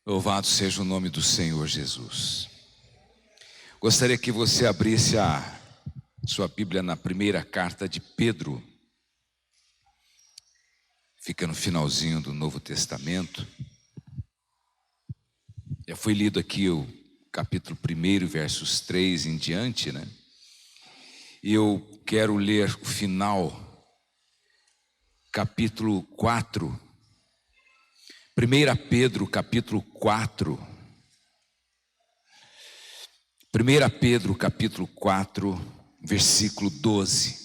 Louvado seja o nome do Senhor Jesus. Gostaria que você abrisse a sua Bíblia na primeira carta de Pedro. Fica no finalzinho do Novo Testamento. Já foi lido aqui o capítulo 1, versos 3 em diante, né? E eu quero ler o final, capítulo 4. 1 Pedro, capítulo 4. 1 Pedro, capítulo 4, versículo 12.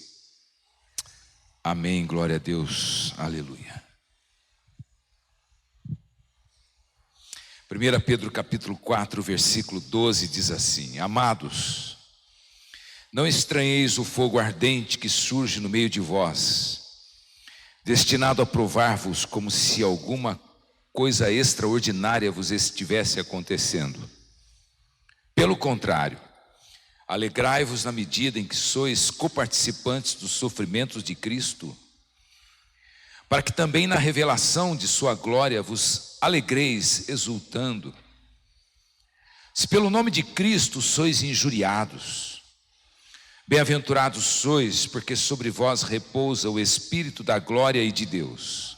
Amém, glória a Deus, aleluia. 1 Pedro, capítulo 4, versículo 12 diz assim: Amados, não estranheis o fogo ardente que surge no meio de vós, destinado a provar-vos como se alguma coisa extraordinária vos estivesse acontecendo. Pelo contrário, alegrai-vos na medida em que sois coparticipantes dos sofrimentos de Cristo, para que também na revelação de sua glória vos alegreis exultando. Se pelo nome de Cristo sois injuriados, bem-aventurados sois, porque sobre vós repousa o Espírito da glória e de Deus.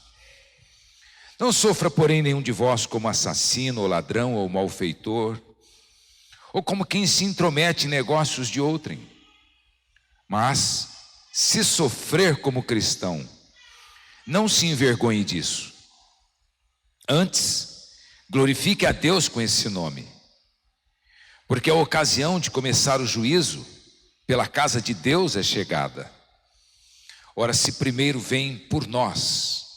Não sofra, porém, nenhum de vós como assassino, ou ladrão, ou malfeitor, ou como quem se intromete em negócios de outrem. Mas, se sofrer como cristão, não se envergonhe disso. Antes, glorifique a Deus com esse nome, porque a ocasião de começar o juízo pela casa de Deus é chegada. Ora, se primeiro vem por nós,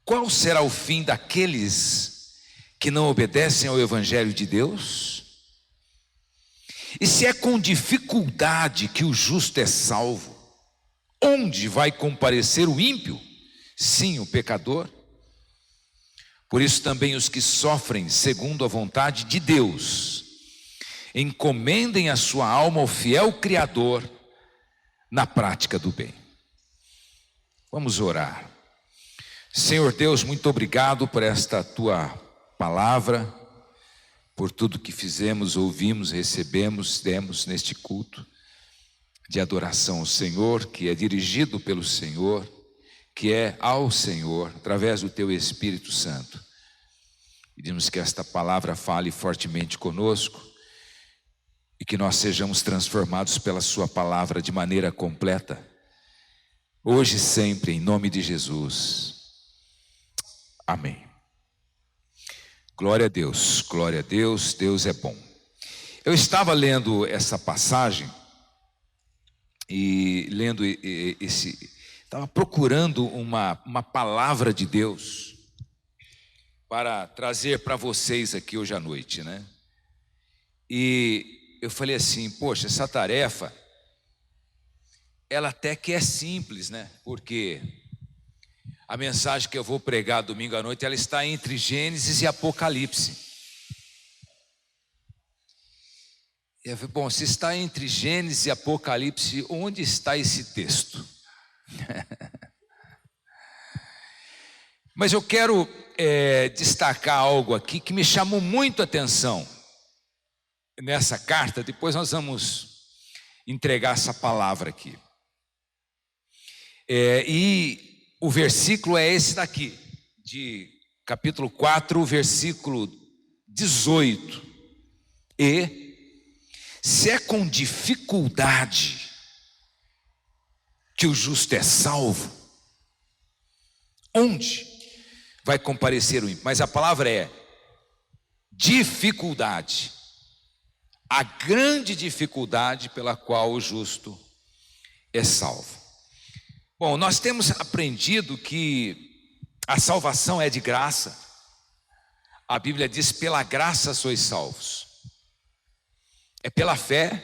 qual será o fim daqueles que não obedecem ao Evangelho de Deus? E se é com dificuldade que o justo é salvo, onde vai comparecer o ímpio? Sim, o pecador. Por isso também os que sofrem segundo a vontade de Deus, encomendem a sua alma ao fiel Criador na prática do bem. Vamos orar. Senhor Deus, muito obrigado por esta tua palavra, por tudo que fizemos, ouvimos, recebemos, demos neste culto de adoração ao Senhor, que é dirigido pelo Senhor, que é ao Senhor, através do teu Espírito Santo. Pedimos que esta palavra fale fortemente conosco e que nós sejamos transformados pela sua palavra de maneira completa, hoje e sempre, em nome de Jesus. Amém. Glória a Deus, Deus é bom. Eu estava lendo essa passagem e estava procurando uma palavra de Deus para trazer para vocês aqui hoje à noite, né? E eu falei assim, poxa, essa tarefa, ela até que é simples, né? Porque a mensagem que eu vou pregar domingo à noite, ela está entre Gênesis e Apocalipse. E eu falei, bom, se está entre Gênesis e Apocalipse, onde está esse texto? Mas eu quero destacar algo aqui que me chamou muito a atenção nessa carta. Depois nós vamos entregar essa palavra aqui. O versículo é esse daqui, de capítulo 4, versículo 18. E se é com dificuldade que o justo é salvo, onde vai comparecer o ímpio? Mas a palavra é dificuldade, a grande dificuldade pela qual o justo é salvo. Bom, nós temos aprendido que a salvação é de graça. A Bíblia diz, pela graça sois salvos. É pela fé,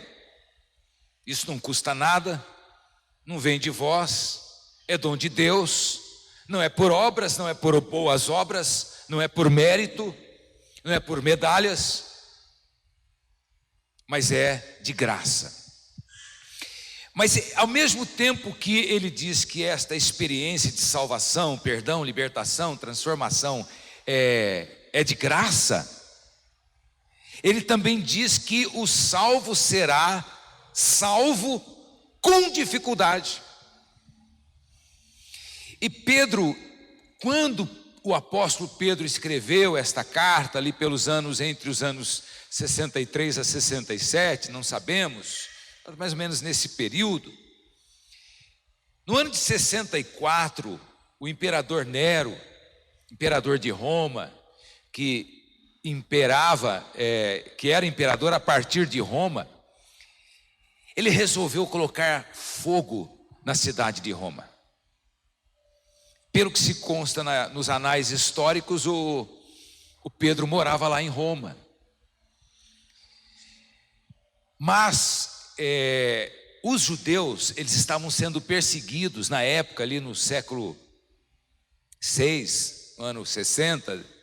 isso não custa nada, não vem de vós, é dom de Deus, não é por obras, não é por boas obras, não é por mérito, não é por medalhas, mas é de graça. Mas ao mesmo tempo que ele diz que esta experiência de salvação, perdão, libertação, transformação é é de graça, ele também diz que o salvo será salvo com dificuldade. E Pedro, quando o apóstolo Pedro escreveu esta carta ali pelos anos, entre os anos 63 a 67, não sabemos, mais ou menos nesse período. No ano de 64, o imperador Nero, imperador de Roma, que imperava, que era imperador a partir de Roma, ele resolveu colocar fogo na cidade de Roma. Pelo que se consta nos anais históricos, o Pedro morava lá em Roma. Mas os judeus, eles estavam sendo perseguidos na época, ali no século 6, no ano 60,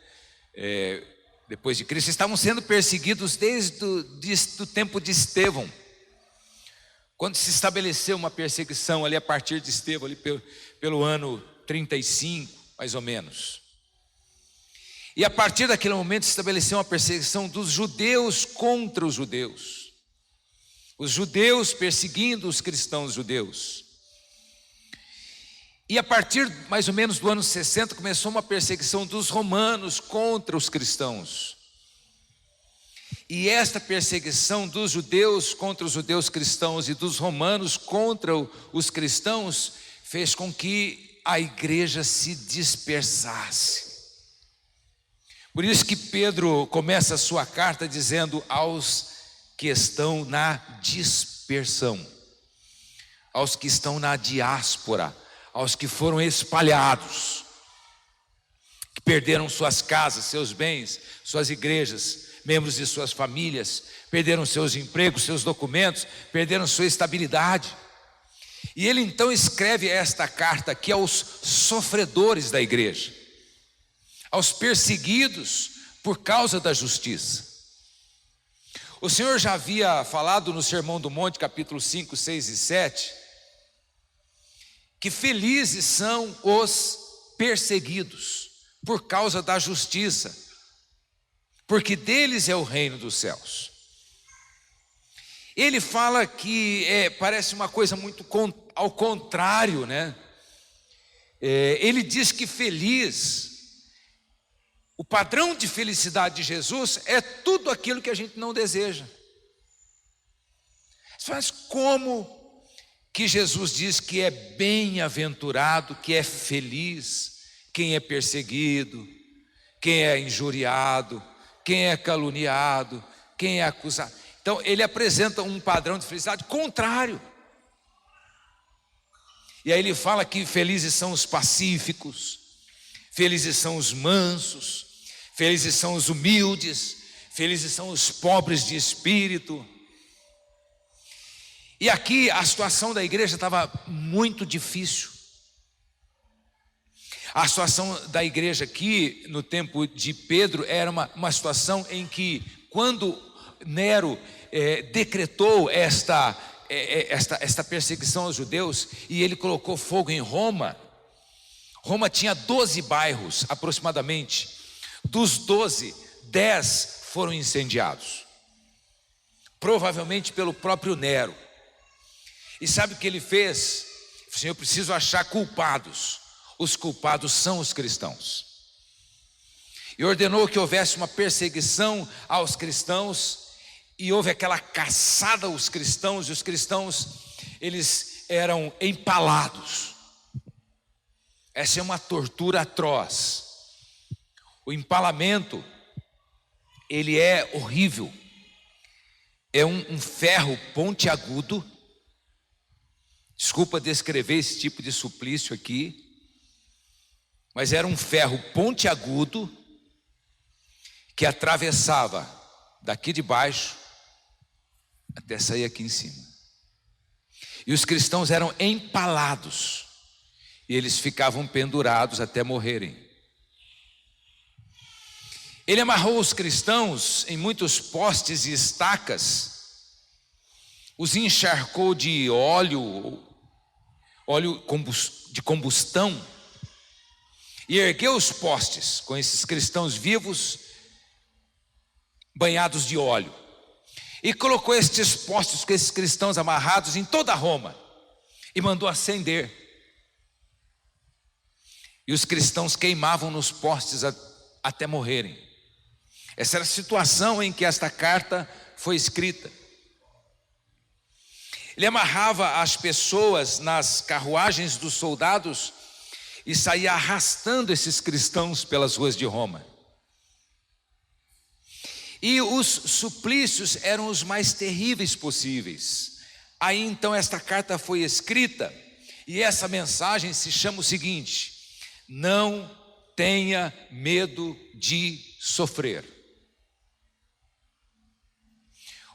depois de Cristo, estavam sendo perseguidos desde o tempo de Estevão, quando se estabeleceu uma perseguição ali a partir de Estevão, ali pelo ano 35, mais ou menos. E a partir daquele momento se estabeleceu uma perseguição dos judeus contra os judeus. Os judeus perseguindo os cristãos judeus. E a partir mais ou menos do ano 60 começou uma perseguição dos romanos contra os cristãos. E esta perseguição dos judeus contra os judeus cristãos e dos romanos contra os cristãos fez com que a igreja se dispersasse. Por isso que Pedro começa a sua carta dizendo aos que estão na dispersão, aos que estão na diáspora, aos que foram espalhados, que perderam suas casas, seus bens, suas igrejas, membros de suas famílias, perderam seus empregos, seus documentos, perderam sua estabilidade. E ele então escreve esta carta aqui aos sofredores da igreja, aos perseguidos por causa da justiça. O Senhor já havia falado no Sermão do Monte, capítulo 5, 6 e 7, que felizes são os perseguidos por causa da justiça, porque deles é o reino dos céus. Ele fala que parece uma coisa muito ao contrário, né? Ele diz que feliz, o padrão de felicidade de Jesus é tudo aquilo que a gente não deseja. Mas como que Jesus diz que é bem-aventurado, que é feliz quem é perseguido, quem é injuriado, quem é caluniado, quem é acusado? Então ele apresenta um padrão de felicidade contrário. E aí ele fala que felizes são os pacíficos, felizes são os mansos, felizes são os humildes, felizes são os pobres de espírito. E aqui a situação da igreja estava muito difícil. A situação da igreja aqui no tempo de Pedro era uma situação em que, quando Nero decretou esta perseguição aos judeus e ele colocou fogo em Roma, Roma tinha 12 bairros aproximadamente. Dos 12, 10 foram incendiados, provavelmente pelo próprio Nero. E sabe o que ele fez? Ele disse: eu preciso achar culpados. Os culpados são os cristãos. E ordenou que houvesse uma perseguição aos cristãos, e houve aquela caçada aos cristãos, e os cristãos, eles eram empalados. Essa é uma tortura atroz. O empalamento, ele é horrível. É um ferro pontiagudo. Desculpa descrever esse tipo de suplício aqui, mas era um ferro pontiagudo que atravessava daqui de baixo até sair aqui em cima. E os cristãos eram empalados, e eles ficavam pendurados até morrerem. Ele amarrou os cristãos em muitos postes e estacas, os encharcou de óleo de combustão, e ergueu os postes com esses cristãos vivos, banhados de óleo, e colocou estes postes com esses cristãos amarrados em toda Roma, e mandou acender. E os cristãos queimavam nos postes até morrerem. Essa era a situação em que esta carta foi escrita. Ele amarrava as pessoas nas carruagens dos soldados e saía arrastando esses cristãos pelas ruas de Roma. E os suplícios eram os mais terríveis possíveis. Aí então esta carta foi escrita, e essa mensagem se chama o seguinte: não tenha medo de sofrer.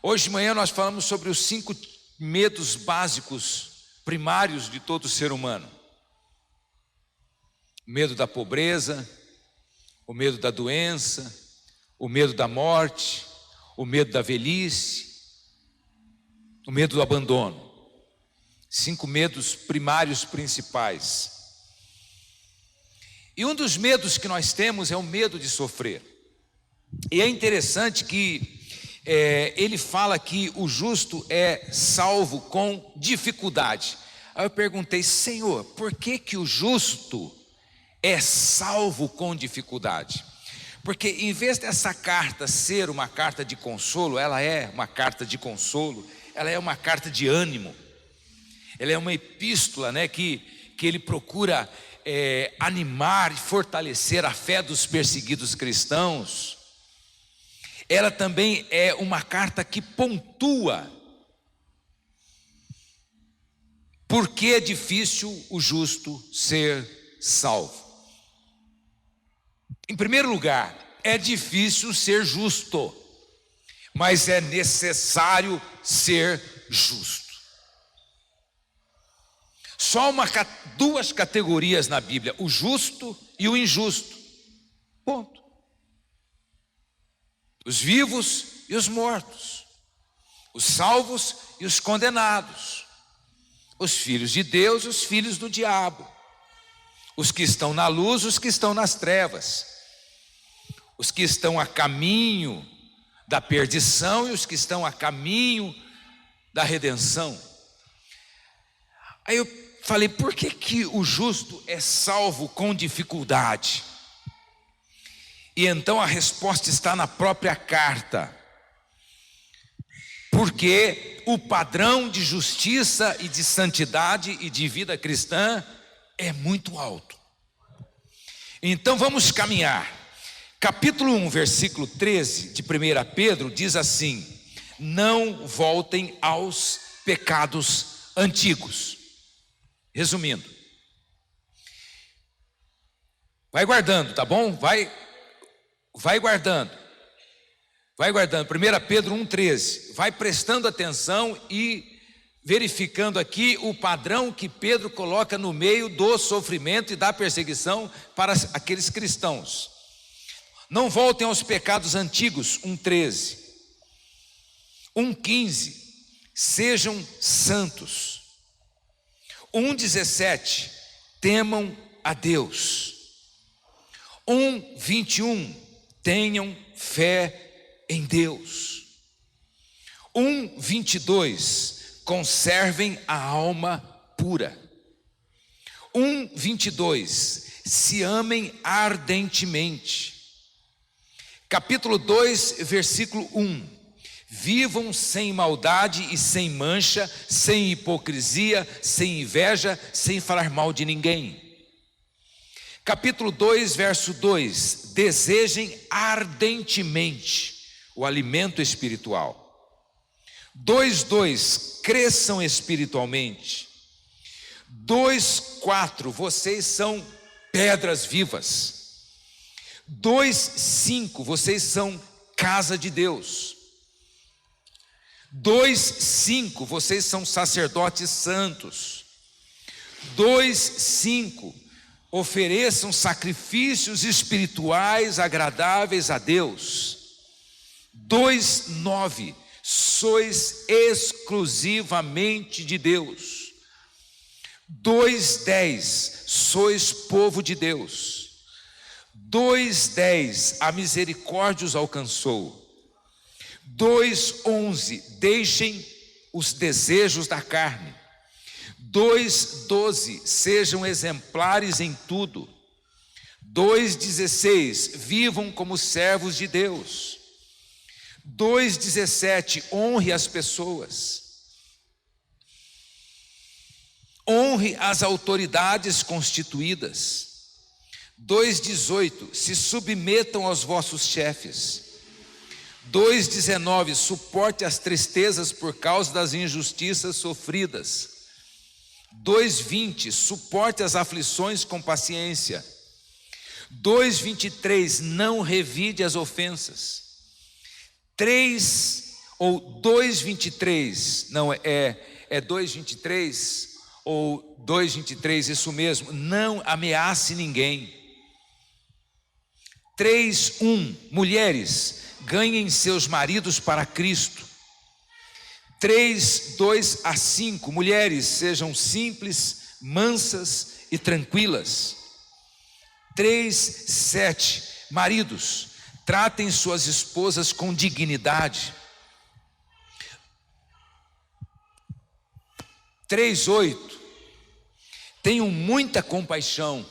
Hoje de manhã nós falamos sobre os 5 medos básicos, primários de todo ser humano. O medo da pobreza, o medo da doença, o medo da morte, o medo da velhice, o medo do abandono. 5 medos primários principais. E um dos medos que nós temos é o medo de sofrer. E é interessante que ele fala que o justo é salvo com dificuldade. Aí eu perguntei: Senhor, por que que o justo é salvo com dificuldade? Porque em vez dessa carta ser uma carta de consolo, ela é uma carta de consolo, ela é uma carta de ânimo, ela é uma epístola, né, que ele procura animar e fortalecer a fé dos perseguidos cristãos. Ela também é uma carta que pontua por que é difícil o justo ser salvo. Em primeiro lugar, é difícil ser justo, mas é necessário ser justo. Só 2 categorias na Bíblia: o justo e o injusto. Ponto. Os vivos e os mortos, os salvos e os condenados, os filhos de Deus e os filhos do diabo, os que estão na luz, os que estão nas trevas, os que estão a caminho da perdição e os que estão a caminho da redenção. Aí eu falei: por que que o justo é salvo com dificuldade? E então a resposta está na própria carta. Porque o padrão de justiça e de santidade e de vida cristã é muito alto. Então vamos caminhar. Capítulo 1, versículo 13 de 1 Pedro diz assim: não voltem aos pecados antigos. Resumindo, vai guardando, tá bom? Vai guardando. 1 Pedro 1,13. Vai prestando atenção e verificando aqui o padrão que Pedro coloca no meio do sofrimento e da perseguição para aqueles cristãos. Não voltem aos pecados antigos, 1,13. 1,15. Sejam santos. 1,17. Temam a Deus. 1,21. Tenham fé em Deus. 1,22. Conservem a alma pura. 1,22. Se amem ardentemente. Capítulo 2, versículo 1. Vivam sem maldade e sem mancha, sem hipocrisia, sem inveja, sem falar mal de ninguém. Capítulo 2, verso 2: desejem ardentemente o alimento espiritual. 2:2: cresçam espiritualmente. 2:4: vocês são pedras vivas. 2:5: vocês são casa de Deus. 2:5: vocês são sacerdotes santos. 2:5: ofereçam sacrifícios espirituais agradáveis a Deus. 2:9: sois exclusivamente de Deus. 2:10: sois povo de Deus. 2:10, a misericórdia os alcançou. 2:11, deixem os desejos da carne. 2:12, sejam exemplares em tudo. 2:16, vivam como servos de Deus. 2:17, honre as pessoas. Honre as autoridades constituídas. 2:18, se submetam aos vossos chefes. 2:19, suporte as tristezas por causa das injustiças sofridas. 2:20, suporte as aflições com paciência. 2:23, não revide as ofensas. 2:23, não é 2:23 ou 2:23, isso mesmo, não ameace ninguém. 3:1, mulheres, ganhem seus maridos para Cristo. 3:2-5, mulheres, sejam simples, mansas e tranquilas. 3:7, maridos, tratem suas esposas com dignidade. 3:8, tenham muita compaixão,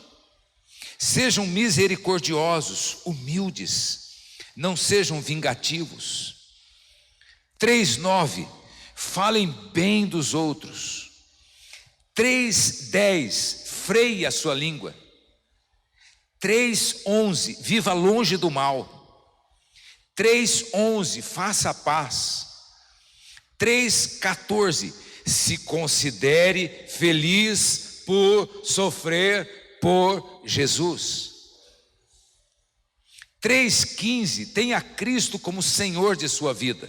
sejam misericordiosos, humildes, não sejam vingativos. 3:9, falem bem dos outros. 3:10, freie a sua língua. 3:11, viva longe do mal. 3:11, faça a paz. 3:14, se considere feliz por sofrer por Jesus. 3:15, tenha Cristo como Senhor de sua vida.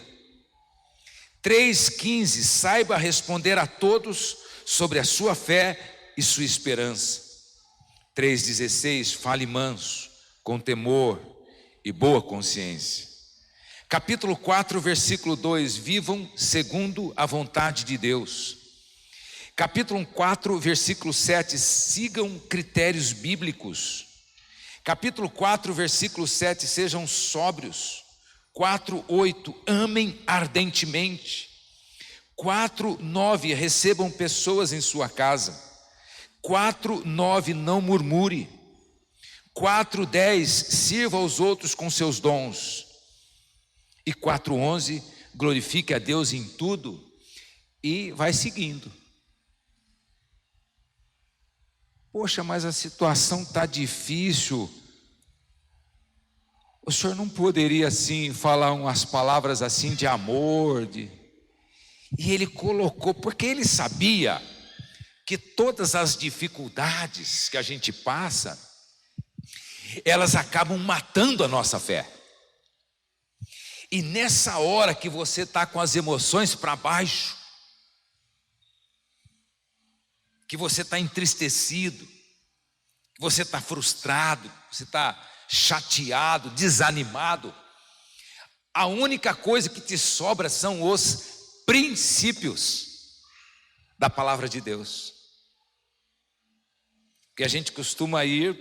3:15, saiba responder a todos sobre a sua fé e sua esperança. 3:16, fale manso, com temor e boa consciência. Capítulo 4, versículo 2, vivam segundo a vontade de Deus. Capítulo 4, versículo 7, sigam critérios bíblicos. Capítulo 4, versículo 7, sejam sóbrios. 4:8, amem ardentemente. 4:9, recebam pessoas em sua casa. 4:9, não murmure. 4:10, sirva aos outros com seus dons. E 4:11, glorifique a Deus em tudo. E vai seguindo. Poxa, mas a situação está difícil. O senhor não poderia assim falar umas palavras assim de amor? E ele colocou, porque ele sabia que todas as dificuldades que a gente passa, elas acabam matando a nossa fé. E nessa hora que você está com as emoções para baixo, que você está entristecido, que você está frustrado, você está chateado, desanimado, a única coisa que te sobra são os princípios da palavra de Deus. Que a gente costuma ir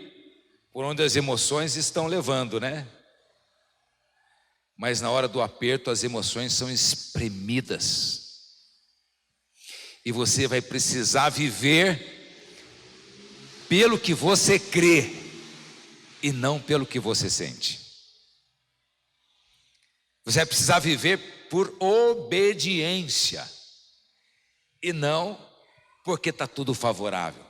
por onde as emoções estão levando, né? Mas na hora do aperto as emoções são espremidas. E você vai precisar viver pelo que você crê e não pelo que você sente. Você vai precisar viver por obediência e não porque está tudo favorável.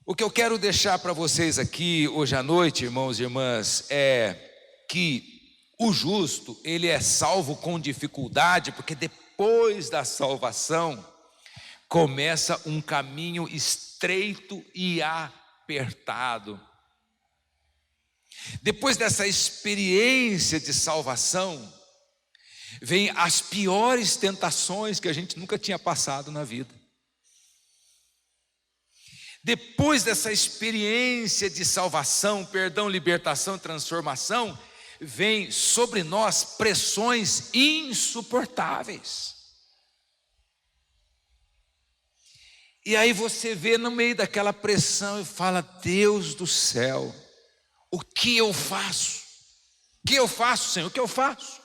O que eu quero deixar para vocês aqui hoje à noite, irmãos e irmãs, é que o justo, ele é salvo com dificuldade, porque depois da salvação começa um caminho estreito e apertado. Depois dessa experiência de salvação, vem as piores tentações que a gente nunca tinha passado na vida. Depois dessa experiência de salvação, perdão, libertação, transformação, vem sobre nós pressões insuportáveis. E aí você vê no meio daquela pressão e fala: Deus do céu, O que eu faço? O que eu faço, Senhor? O que eu faço?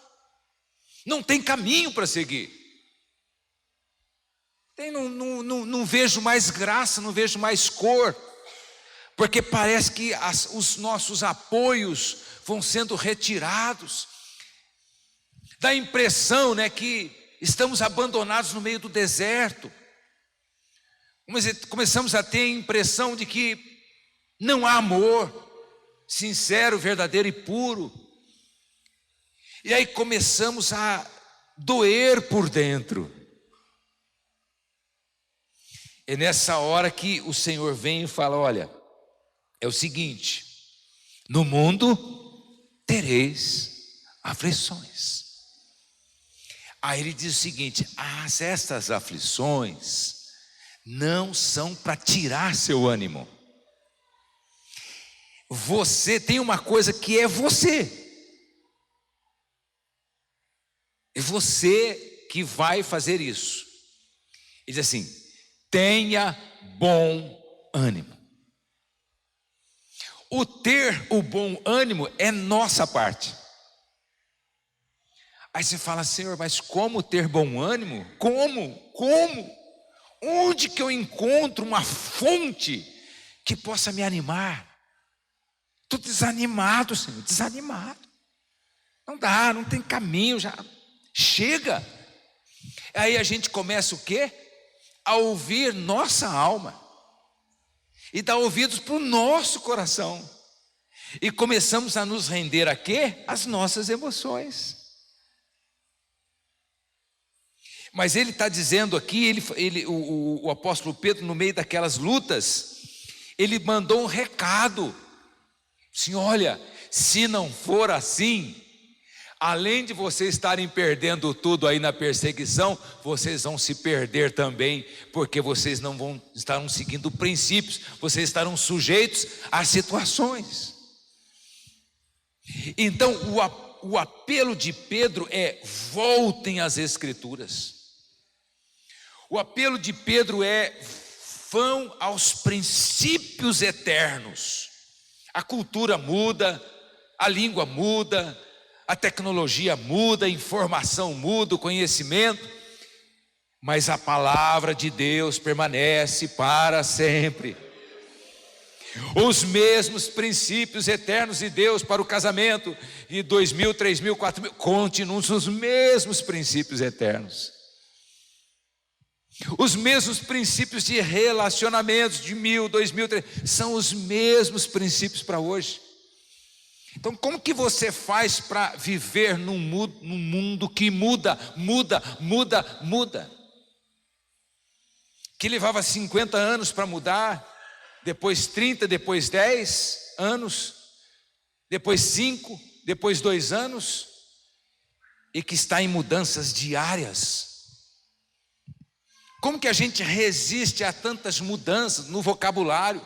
Não tem caminho para seguir. Não vejo mais graça, não vejo mais cor, porque parece que os nossos apoios vão sendo retirados. Dá a impressão, né, que estamos abandonados no meio do deserto. Começamos a ter a impressão de que não há amor sincero, verdadeiro e puro. E aí começamos a doer por dentro. É nessa hora que o Senhor vem e fala: olha, é o seguinte, no mundo tereis aflições. Aí ele diz o seguinte: estas aflições não são para tirar seu ânimo. Você tem uma coisa que é você. É você que vai fazer isso. Ele diz assim: tenha bom ânimo. O ter o bom ânimo é nossa parte. Aí você fala: Senhor, mas como ter bom ânimo? Como? Onde que eu encontro uma fonte que possa me animar? Estou desanimado, Senhor, desanimado. Não dá, não tem caminho, já chega. Aí a gente começa o quê? A ouvir nossa alma. E dar ouvidos para o nosso coração. E começamos a nos render a quê? As nossas emoções. Mas ele está dizendo aqui, o apóstolo Pedro, no meio daquelas lutas, ele mandou um recado. Assim, olha, se não for assim, além de vocês estarem perdendo tudo aí na perseguição, vocês vão se perder também, porque vocês não estarão seguindo princípios, vocês estarão sujeitos a situações. Então o apelo de Pedro é: voltem às Escrituras. O apelo de Pedro é: vão aos princípios eternos. A cultura muda, a língua muda, a tecnologia muda, a informação muda, o conhecimento, mas a palavra de Deus permanece para sempre. Os mesmos princípios eternos de Deus para o casamento, de 2000, 3000, 4000, continuam os mesmos princípios eternos. Os mesmos princípios de relacionamentos de 1000, 2000, 3000, são os mesmos princípios para hoje. Então, como que você faz para viver num mundo que muda? Que levava 50 anos para mudar, depois 30, depois 10 anos, depois 5, depois 2 anos, e que está em mudanças diárias. Como que a gente resiste a tantas mudanças no vocabulário?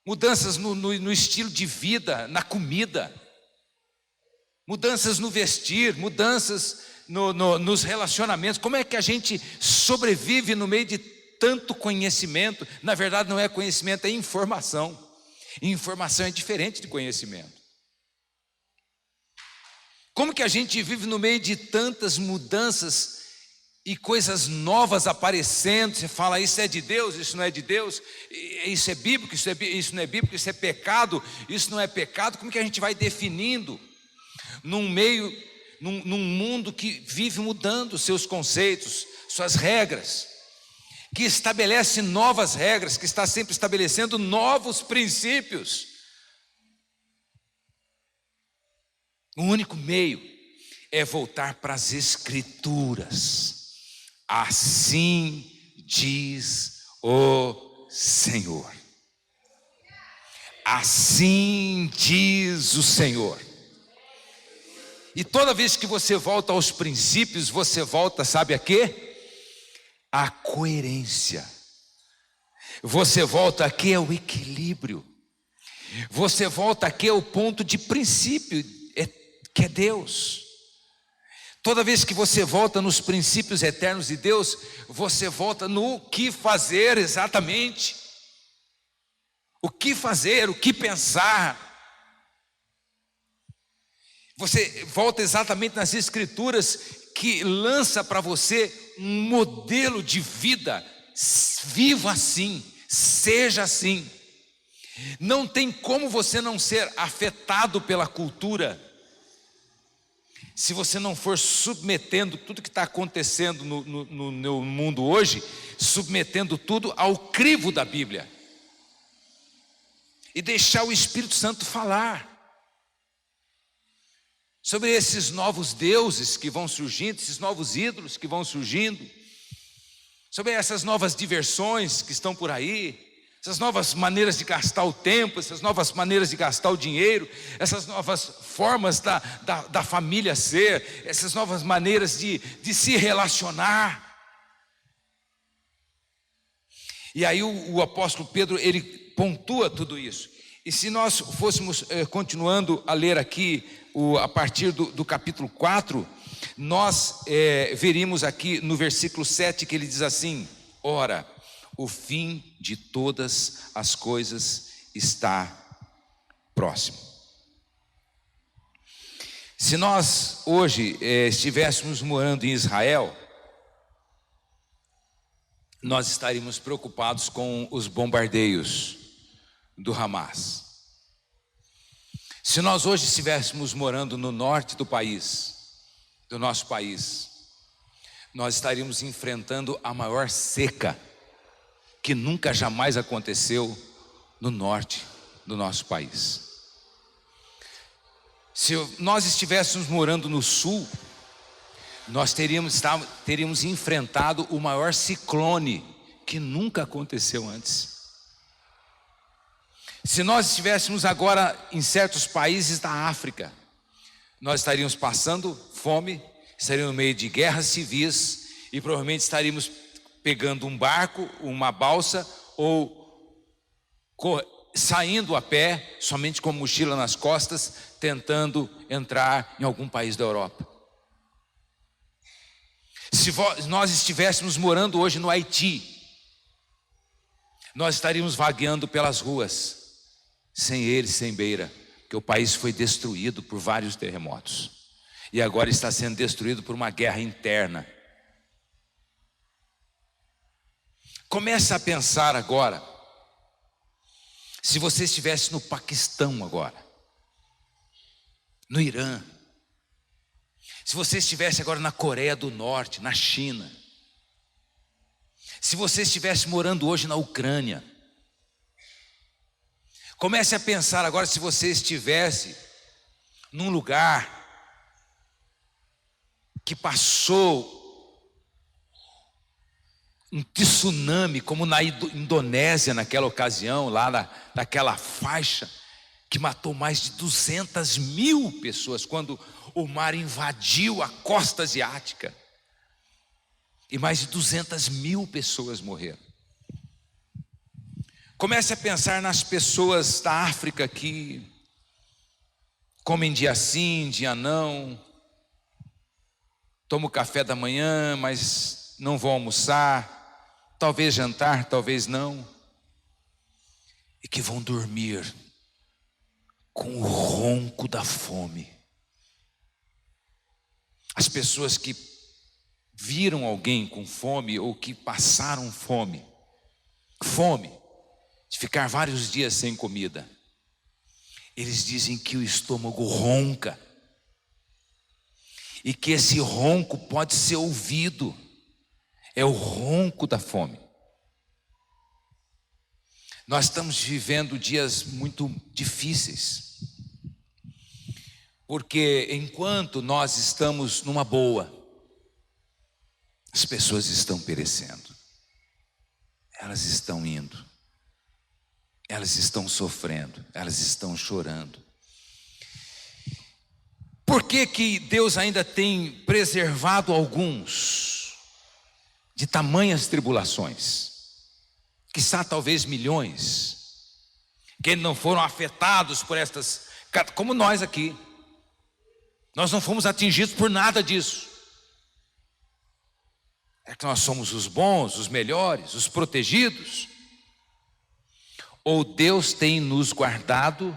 Mudanças no estilo de vida, na comida, mudanças no vestir, mudanças nos relacionamentos. Como é que a gente sobrevive no meio de tanto conhecimento? Na verdade não é conhecimento, é informação. E informação é diferente de conhecimento. Como que a gente vive no meio de tantas mudanças e coisas novas aparecendo? Você fala: isso é de Deus, isso não é de Deus, isso é bíblico, isso não é bíblico, isso é pecado, isso não é pecado. Como que a gente vai definindo num mundo que vive mudando seus conceitos, suas regras, que estabelece novas regras, que está sempre estabelecendo novos princípios? O único meio é voltar para as Escrituras. Assim diz o Senhor. Assim diz o Senhor. E toda vez que você volta aos princípios, você volta, sabe a quê? A coerência. Você volta aqui ao equilíbrio. Você volta aqui ao ponto de princípio, que é Deus. Toda vez que você volta nos princípios eternos de Deus, você volta no que fazer exatamente. o que fazer, o que pensar. Você volta exatamente nas Escrituras que lança para você um modelo de vida. Viva assim, seja assim. Não tem como você não ser afetado pela cultura, se você não for submetendo tudo que está acontecendo no mundo hoje, submetendo tudo ao crivo da Bíblia, e deixar o Espírito Santo falar sobre esses novos deuses que vão surgindo, esses novos ídolos que vão surgindo, sobre essas novas diversões que estão por aí, essas novas maneiras de gastar o tempo, essas novas maneiras de gastar o dinheiro, essas novas formas da família ser, essas novas maneiras de se relacionar. E aí o apóstolo Pedro, ele pontua tudo isso. E se nós fôssemos continuando a ler aqui, a partir do capítulo 4, nós veríamos aqui no versículo 7 que ele diz assim: ora, o fim de todas as coisas está próximo. Se nós hoje estivéssemos morando em Israel, nós estaríamos preocupados com os bombardeios do Hamas. Se nós hoje estivéssemos morando no norte do país, do nosso país, nós estaríamos enfrentando a maior seca que nunca jamais aconteceu no norte do nosso país. Se nós estivéssemos morando no sul, nós teríamos enfrentado o maior ciclone que nunca aconteceu antes. Se nós estivéssemos agora em certos países da África, nós estaríamos passando fome, estaríamos no meio de guerras civis e provavelmente estaríamos pegando um barco, uma balsa ou saindo a pé, somente com mochila nas costas, tentando entrar em algum país da Europa. Se nós estivéssemos morando hoje no Haiti, nós estaríamos vagueando pelas ruas, sem ele, sem beira, porque o país foi destruído por vários terremotos e agora está sendo destruído por uma guerra interna. Comece a pensar agora, se você estivesse no Paquistão agora, no Irã, se você estivesse agora na Coreia do Norte, na China, se você estivesse morando hoje na Ucrânia, comece a pensar agora se você estivesse num lugar que passou um tsunami, como na Indonésia naquela ocasião, lá naquela faixa, que matou mais de 200 mil pessoas, quando o mar invadiu a costa asiática, e mais de 200 mil pessoas morreram. Comece a pensar nas pessoas da África que comem dia sim, dia não, tomam café da manhã, mas não vão almoçar, talvez jantar, talvez não, e que vão dormir com o ronco da fome. As pessoas que viram alguém com fome ou que passaram fome, de ficar vários dias sem comida, eles dizem que o estômago ronca e que esse ronco pode ser ouvido. É o ronco da fome. Nós estamos vivendo dias muito difíceis, porque enquanto nós estamos numa boa, as pessoas estão perecendo, elas estão indo, elas estão sofrendo, elas estão chorando. Por que Deus ainda tem preservado alguns de tamanhas tribulações, quiçá talvez milhões, que não foram afetados por estas, como nós aqui, nós não fomos atingidos por nada disso. É que nós somos os bons, os melhores, os protegidos, ou Deus tem nos guardado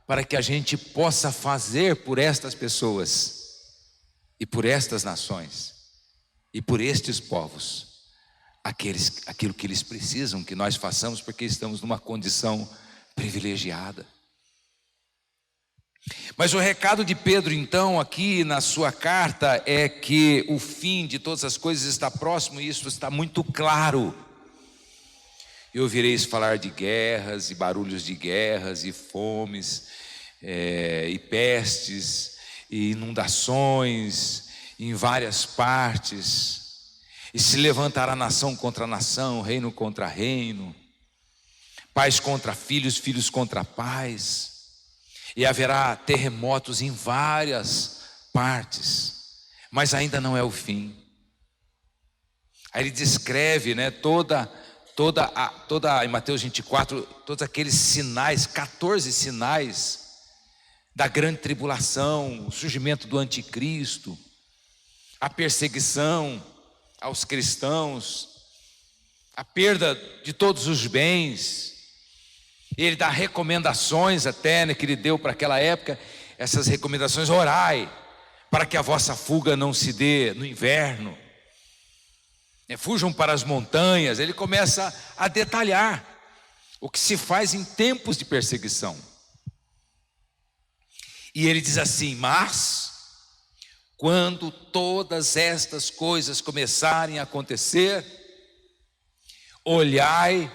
para que a gente possa fazer por estas pessoas e por estas nações e por estes povos aquilo que eles precisam que nós façamos, porque estamos numa condição privilegiada. Mas o recado de Pedro, então, aqui na sua carta, é que o fim de todas as coisas está próximo, e isso está muito claro. E ouvireis falar de guerras, e barulhos de guerras, e fomes, e pestes, e inundações, em várias partes. E se levantará nação contra nação, reino contra reino, pais contra filhos, filhos contra pais. E haverá terremotos em várias partes, mas ainda não é o fim. Aí ele descreve, né, em Mateus 24, todos aqueles sinais, 14 sinais da grande tribulação, o surgimento do anticristo, a perseguição aos cristãos, a perda de todos os bens. Ele dá recomendações até, né, que ele deu para aquela época, essas recomendações: orai para que a vossa fuga não se dê no inverno, fujam para as montanhas. Ele começa a detalhar o que se faz em tempos de perseguição. E ele diz assim: mas quando todas estas coisas começarem a acontecer, olhai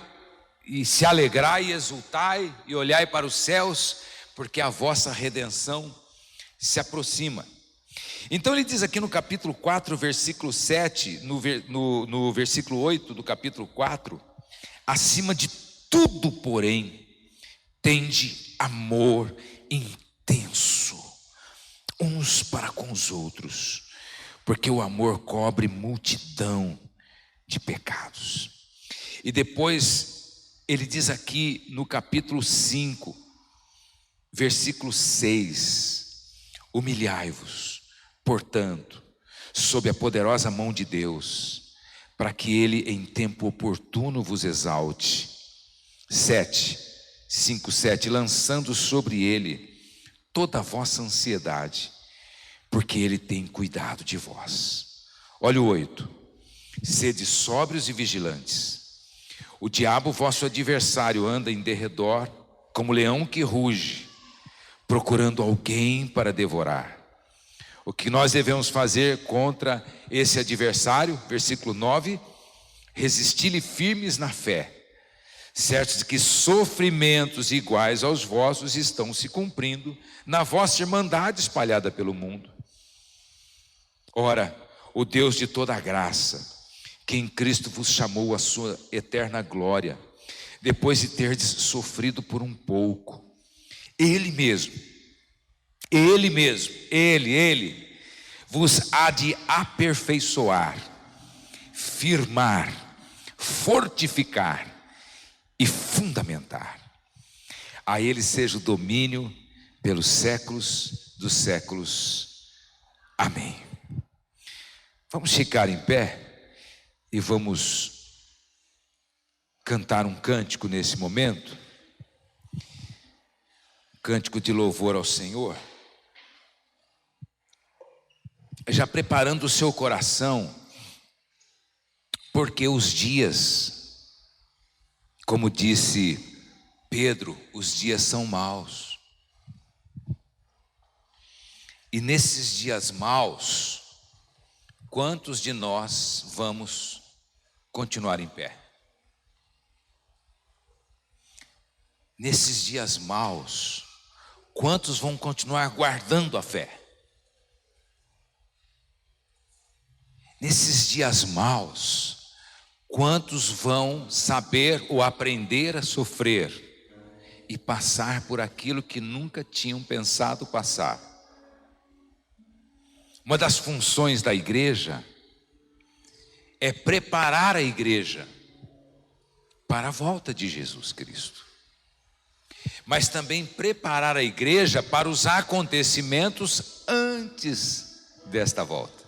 e se alegrai e exultai, e olhai para os céus, porque a vossa redenção se aproxima. Então ele diz aqui no capítulo 4, versículo 7, no versículo 8 do capítulo 4: acima de tudo, porém, tende amor intenso uns para com os outros, porque o amor cobre multidão de pecados. E depois ele diz aqui no capítulo 5, versículo 6: humilhai-vos, portanto, sob a poderosa mão de Deus, para que ele em tempo oportuno vos exalte. 5:7, lançando sobre ele toda a vossa ansiedade, porque ele tem cuidado de vós. Olha o 8: sede sóbrios e vigilantes. O diabo, vosso adversário, anda em derredor como leão que ruge, procurando alguém para devorar. O que nós devemos fazer contra esse adversário? Versículo 9: resisti-lhe firmes na fé, certos de que sofrimentos iguais aos vossos estão se cumprindo na vossa irmandade espalhada pelo mundo. Ora, o Deus de toda a graça, que em Cristo vos chamou à sua eterna glória, depois de terdes sofrido por um pouco, Ele vos há de aperfeiçoar, firmar, fortificar e fundamentar. A Ele seja o domínio pelos séculos dos séculos. Amém. Vamos ficar em pé e vamos cantar um cântico nesse momento, um cântico de louvor ao Senhor, já preparando o seu coração, porque os dias, como disse Pedro, os dias são maus. E nesses dias maus, quantos de nós vamos continuar em pé? Nesses dias maus, quantos vão continuar guardando a fé? Nesses dias maus, quantos vão saber ou aprender a sofrer e passar por aquilo que nunca tinham pensado passar? Uma das funções da igreja é preparar a igreja para a volta de Jesus Cristo, mas também preparar a igreja para os acontecimentos antes desta volta.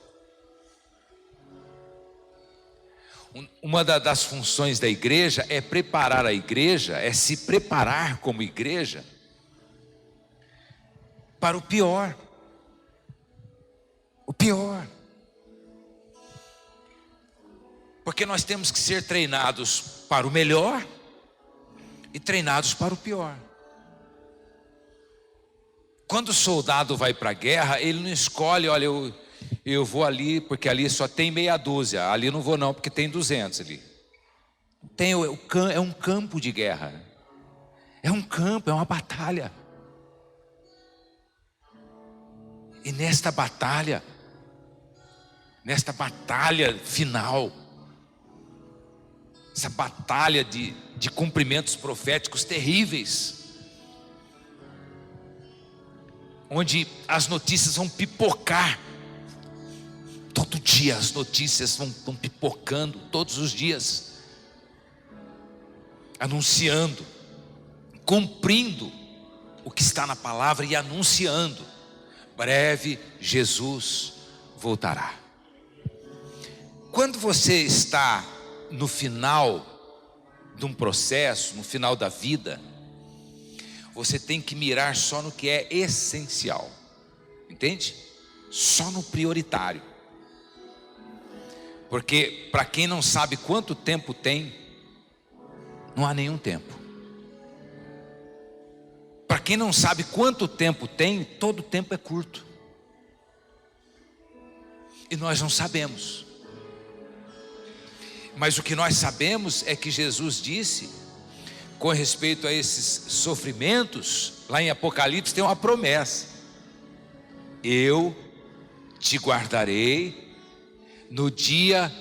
Uma das funções da igreja é preparar a igreja, é se preparar como igreja para o pior. O pior. Porque nós temos que ser treinados para o melhor e treinados para o pior. Quando o soldado vai para a guerra, ele não escolhe, olha, eu vou ali porque ali só tem meia dúzia, ali não vou não porque tem 200 ali. É um campo de guerra, é um campo, é uma batalha. E nesta batalha final, essa batalha de cumprimentos proféticos terríveis, onde as notícias vão pipocar, todo dia as notícias vão pipocando, todos os dias, anunciando, cumprindo o que está na palavra e anunciando: breve Jesus voltará. Quando você está no final de um processo, no final da vida, você tem que mirar só no que é essencial, entende? Só no prioritário. Porque para quem não sabe quanto tempo tem, não há nenhum tempo. Para quem não sabe quanto tempo tem, todo tempo é curto. E nós não sabemos. Mas o que nós sabemos é que Jesus disse, com respeito a esses sofrimentos, lá em Apocalipse tem uma promessa: eu te guardarei no dia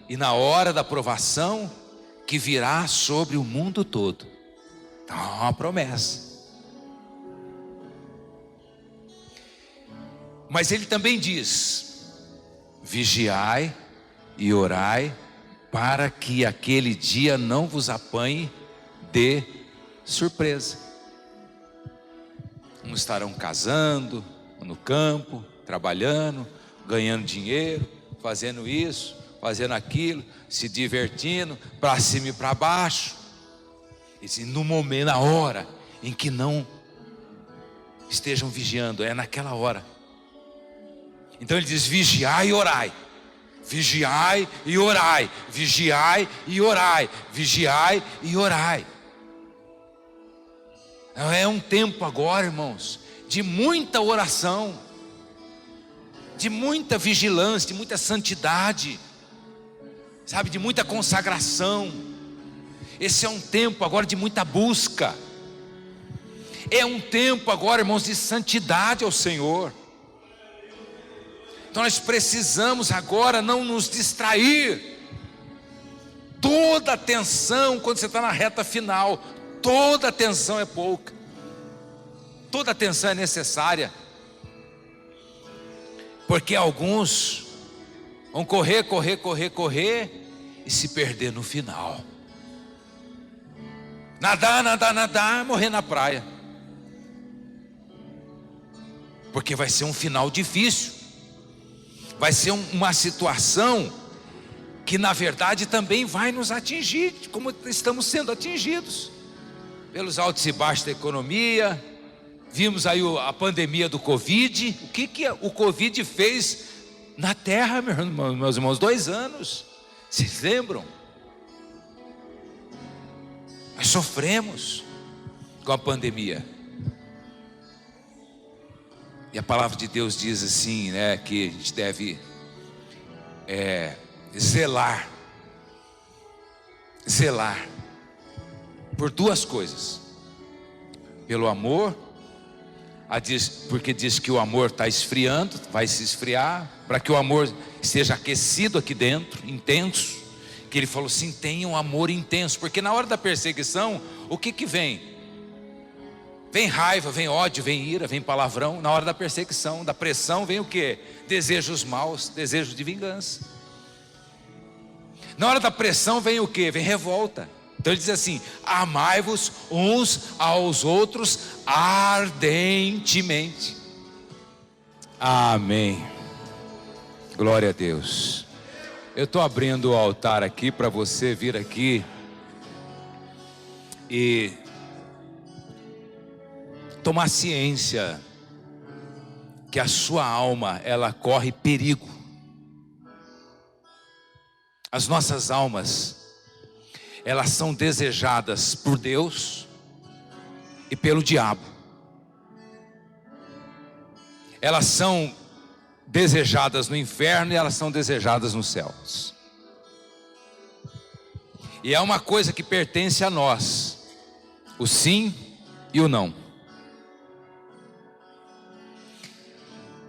e na hora da provação que virá sobre o mundo todo. Então é uma promessa. Mas ele também diz: vigiai e orai, para que aquele dia não vos apanhe de surpresa. Uns estarão casando, no campo, trabalhando, ganhando dinheiro, fazendo isso, fazendo aquilo, se divertindo, para cima e para baixo. E no momento, na hora em que não estejam vigiando, é naquela hora. Então ele diz: vigiai e orai. Vigiai e orai, vigiai e orai, vigiai e orai. É um tempo agora, irmãos, de muita oração, de muita vigilância, de muita santidade, sabe, de muita consagração. Esse é um tempo agora de muita busca. É um tempo agora, irmãos, de santidade ao Senhor. Então nós precisamos agora não nos distrair. Toda atenção, quando você está na reta final, toda atenção é pouca, toda atenção é necessária, porque alguns vão correr e se perder no final. Nadar, morrer na praia, porque vai ser um final difícil. Vai ser uma situação que na verdade também vai nos atingir, como estamos sendo atingidos pelos altos e baixos da economia. Vimos aí a pandemia do Covid. O que o Covid fez na terra, meus irmãos? 2 anos, vocês lembram? Nós sofremos com a pandemia. E a palavra de Deus diz assim, né, que a gente deve zelar por 2 coisas: pelo amor, porque diz que o amor está esfriando, vai se esfriar, para que o amor esteja aquecido aqui dentro, intenso, que ele falou assim: tenha um amor intenso, porque na hora da perseguição, o que vem? Vem raiva, vem ódio, vem ira, vem palavrão. Na hora da perseguição, da pressão, vem o que? Desejos maus, desejos de vingança. Na hora da pressão vem o que? Vem revolta. Então ele diz assim: amai-vos uns aos outros ardentemente. Amém. Glória a Deus. Eu estou abrindo o altar aqui para você vir aqui e tomar ciência que a sua alma, ela corre perigo. As nossas almas, elas são desejadas por Deus e pelo diabo. Elas são desejadas no inferno e elas são desejadas nos céus. E é uma coisa que pertence a nós, o sim e o não.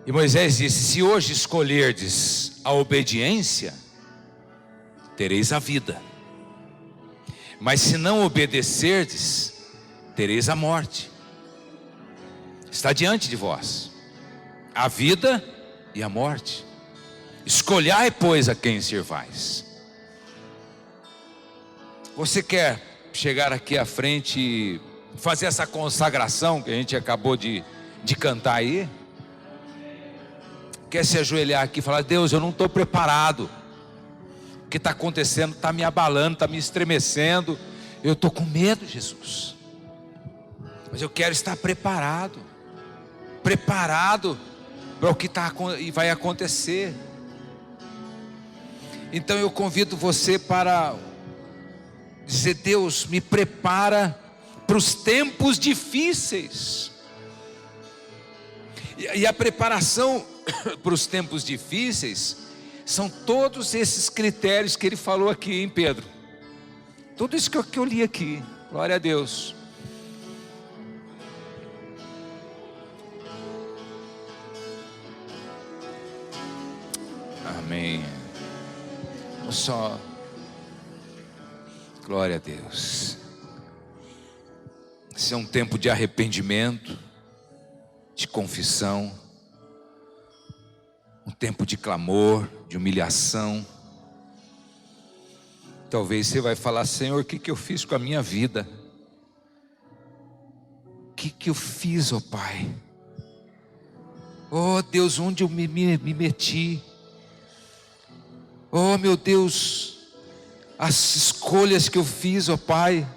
E Moisés disse: se hoje escolherdes a obediência, tereis a vida. Mas se não obedecerdes, tereis a morte. Está diante de vós a vida e a morte. Escolhai, pois, a quem servais. Você quer chegar aqui à frente e fazer essa consagração que a gente acabou de cantar aí? Quer se ajoelhar aqui e falar: Deus, eu não estou preparado. O que está acontecendo está me abalando, está me estremecendo. Eu estou com medo, Jesus. Mas eu quero estar preparado. Preparado para o que e vai acontecer. Então eu convido você para dizer: Deus, me prepara para os tempos difíceis. E a preparação para os tempos difíceis são todos esses critérios que ele falou aqui em Pedro. Tudo isso que eu li aqui. Glória a Deus. Amém. Só glória a Deus. Esse é um tempo de arrependimento, de confissão, um tempo de clamor, de humilhação. Talvez você vai falar: Senhor, o que eu fiz com a minha vida? O que eu fiz, ó Pai? Oh Deus, onde eu me meti? Oh meu Deus, as escolhas que eu fiz, ó Pai.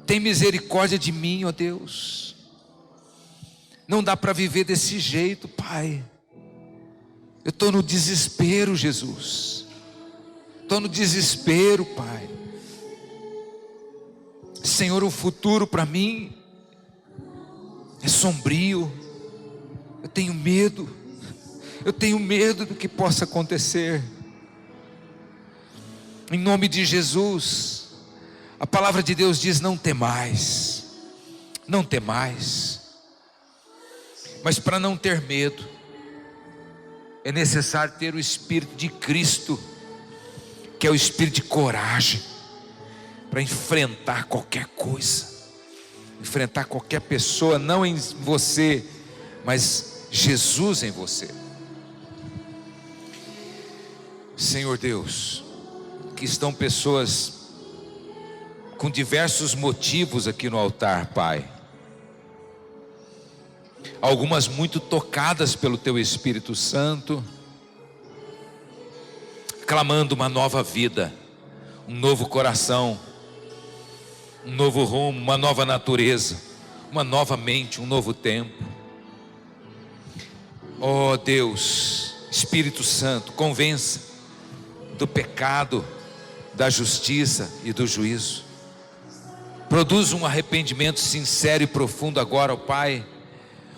Tem misericórdia de mim, ó Deus. Não dá para viver desse jeito, Pai. Eu estou no desespero, Jesus. Estou no desespero, Pai. Senhor, o futuro para mim é sombrio. Eu tenho medo. Eu tenho medo do que possa acontecer. Em nome de Jesus, a palavra de Deus diz: não temais. Não temais. Mas para não ter medo, é necessário ter o Espírito de Cristo, que é o Espírito de coragem, para enfrentar qualquer coisa, enfrentar qualquer pessoa, não em você, mas Jesus em você. Senhor Deus, que estão pessoas com diversos motivos aqui no altar, Pai. Algumas muito tocadas pelo Teu Espírito Santo, clamando uma nova vida, um novo coração, um novo rumo, uma nova natureza, uma nova mente, um novo tempo. Oh Deus, Espírito Santo, convença do pecado, da justiça e do juízo. Produz um arrependimento sincero e profundo agora, ó Pai.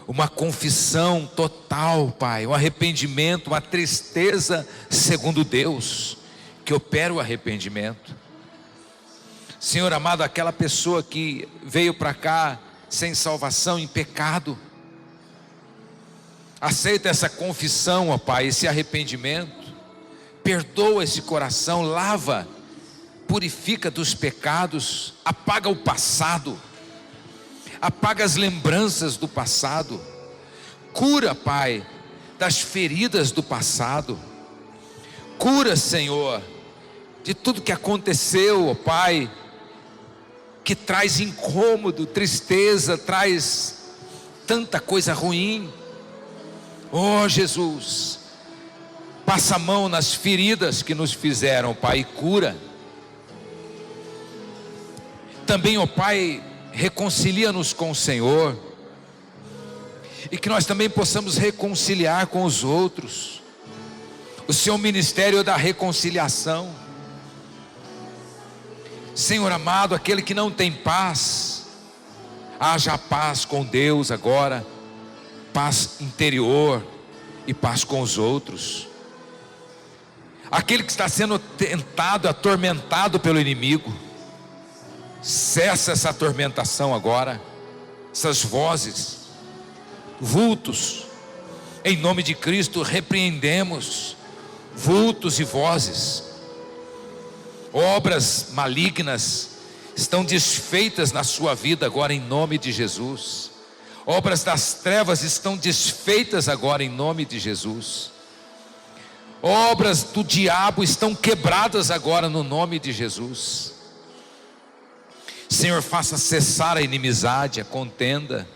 Uma confissão total, Pai. Um arrependimento, uma tristeza segundo Deus, que opera o arrependimento. Senhor amado, aquela pessoa que veio para cá sem salvação, em pecado, aceita essa confissão, ó Pai, esse arrependimento. Perdoa esse coração, lava, purifica dos pecados, apaga o passado, apaga as lembranças do passado, cura, Pai, das feridas do passado, cura, Senhor, de tudo que aconteceu, ó Pai, que traz incômodo, tristeza, traz tanta coisa ruim. Oh Jesus, Passa a mão nas feridas que nos fizeram, Pai, e cura. Também, ó Pai, reconcilia-nos com o Senhor, e que nós também possamos reconciliar com os outros. O seu ministério da reconciliação. Senhor amado, aquele que não tem paz, haja paz com Deus agora, paz interior e paz com os outros. Aquele que está sendo tentado, atormentado pelo inimigo, cessa essa atormentação agora, essas vozes, vultos, em nome de Cristo repreendemos vultos e vozes. Obras malignas estão desfeitas na sua vida agora em nome de Jesus. Obras das trevas estão desfeitas agora em nome de Jesus. Obras do diabo estão quebradas agora no nome de Jesus. Senhor, faça cessar a inimizade, a contenda,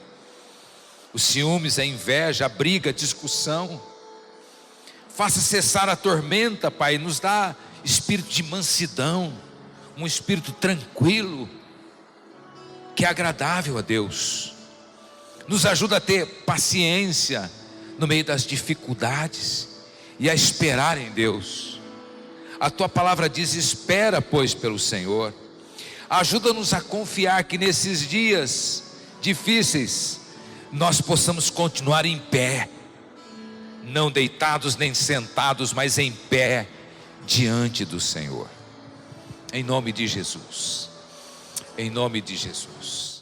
os ciúmes, a inveja, a briga, a discussão. Faça cessar a tormenta, Pai. Nos dá espírito de mansidão, um espírito tranquilo, que é agradável a Deus. Nos ajuda a ter paciência no meio das dificuldades e a esperar em Deus. A tua palavra diz: espera, pois, pelo Senhor. Ajuda-nos a confiar que nesses dias difíceis nós possamos continuar em pé, não deitados nem sentados, mas em pé diante do Senhor, em nome de Jesus, em nome de Jesus.